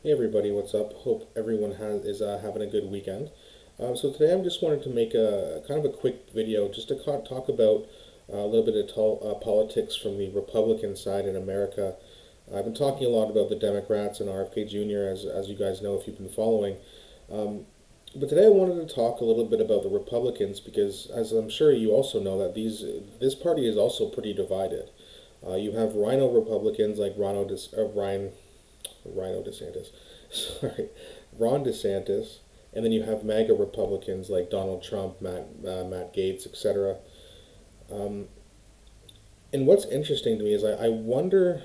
Hey everybody, what's up? Hope everyone is having a good weekend. So today I just wanted to make a kind of a quick video just to talk about a little bit of politics from the Republican side in America. I've been talking a lot about the Democrats and RFK Jr. as you guys know if you've been following. Um, but today I wanted to talk a little bit about the Republicans because, as I'm sure you also know, that this party is also pretty divided. You have Rhino Republicans like Rhino DeSantis, sorry, Ron DeSantis, and then you have MAGA Republicans like Donald Trump, Matt Gaetz, etc. Um, and what's interesting to me is I wonder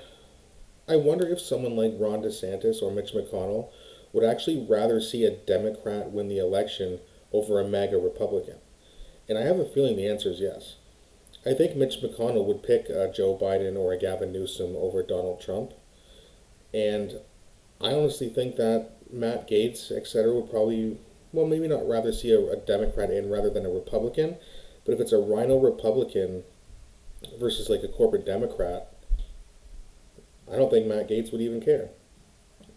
if someone like Ron DeSantis or Mitch McConnell would actually rather see a Democrat win the election over a MAGA Republican. And I have a feeling the answer is yes. I think Mitch McConnell would pick Joe Biden or a Gavin Newsom over Donald Trump. And I honestly think that Matt Gaetz, etc., would probably, well, maybe not rather see a Democrat in rather than a Republican. But if it's a Rhino Republican versus like a corporate Democrat, I don't think Matt Gaetz would even care.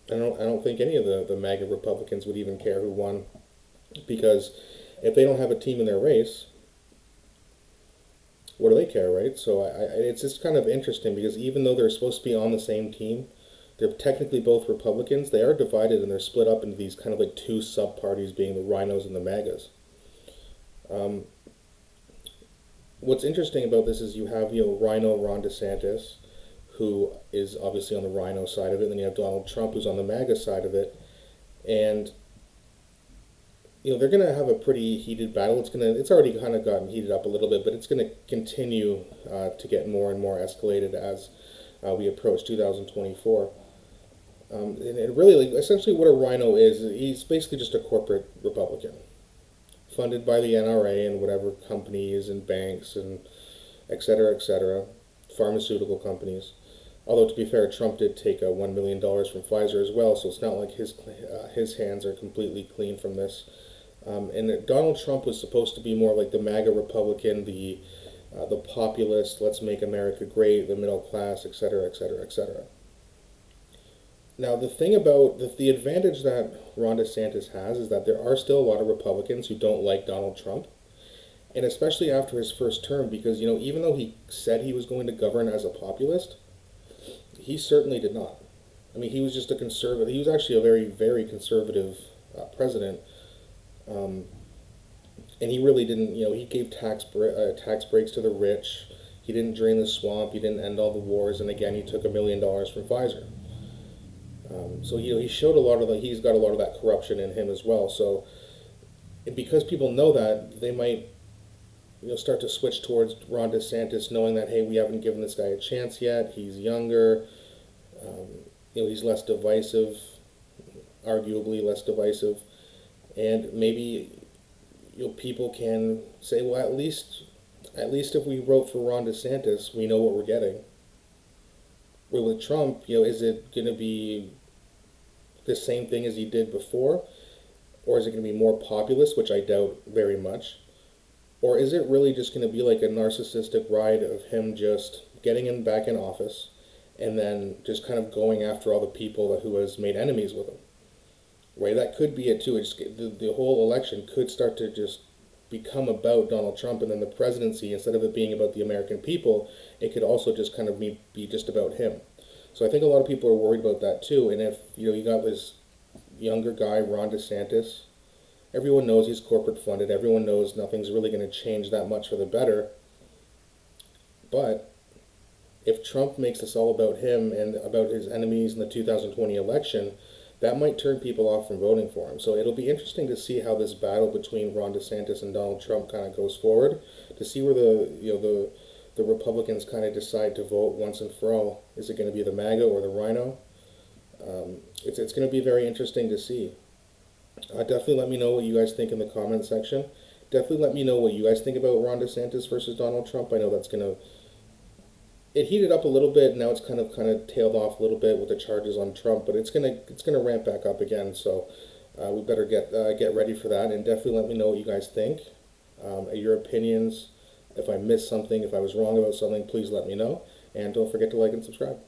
I don't think any of the MAGA Republicans would even care who won because if they don't have a team in their race, what do they care, right? So it's just kind of interesting because even though they're supposed to be on the same team, they're technically both Republicans. They are divided and they're split up into these kind of like two sub parties, being the Rhinos and the MAGAs. Um, what's interesting about this is you have Rhino Ron DeSantis, who is obviously on the Rhino side of it, and then you have Donald Trump, who's on the MAGA side of it, and they're going to have a pretty heated battle. It's already kind of gotten heated up a little bit, but it's going to continue to get more and more escalated as we approach 2024. And it really, like, essentially what a Rhino is, he's basically just a corporate Republican, funded by the NRA and whatever companies and banks and et cetera, pharmaceutical companies. Although to be fair, Trump did take $1 million from Pfizer as well, so it's not like his hands are completely clean from this. And Donald Trump was supposed to be more like the MAGA Republican, the populist, let's make America great, the middle class, et cetera, et cetera, et cetera. Now, the thing about the advantage that Ron DeSantis has is that there are still a lot of Republicans who don't like Donald Trump, and especially after his first term, because even though he said he was going to govern as a populist, he certainly did not. I mean, he was just a conservative. He was actually a very, very conservative president, um, and he really didn't. He gave tax breaks to the rich. He didn't drain the swamp. He didn't end all the wars, and again, he took $1 million from Pfizer. So he showed a lot of he's got a lot of that corruption in him as well. So because people know that, they might start to switch towards Ron DeSantis, knowing that, hey, we haven't given this guy a chance yet. He's younger. Um, he's less divisive, arguably less divisive, and maybe people can say, well, at least if we vote for Ron DeSantis, we know what we're getting. Where with Trump, is it going to be the same thing as he did before? Or is it going to be more populist, which I doubt very much? Or is it really just going to be like a narcissistic ride of him just getting him back in office and then just kind of going after all the people who has made enemies with him? Right? That could be it too. The whole election could start to just become about Donald Trump, and then the presidency, instead of it being about the American people, it could also just kind of be just about him. So I think a lot of people are worried about that too. And if you got this younger guy, Ron DeSantis, everyone knows he's corporate funded. Everyone knows nothing's really going to change that much for the better. But if Trump makes this all about him and about his enemies in the 2020 election, that might turn people off from voting for him. So it'll be interesting to see how this battle between Ron DeSantis and Donald Trump kind of goes forward, to see where the Republicans kind of decide to vote once and for all. Is it going to be the MAGA or the Rhino? It's going to be very interesting to see. Definitely let me know what you guys think in the comment section. Definitely let me know what you guys think about Ron DeSantis versus Donald Trump. I know it heated up a little bit. Now it's kind of tailed off a little bit with the charges on Trump, but it's gonna ramp back up again. So we better get ready for that, and definitely let me know what you guys think, your opinions. If I missed something, if I was wrong about something, please let me know, and don't forget to like and subscribe.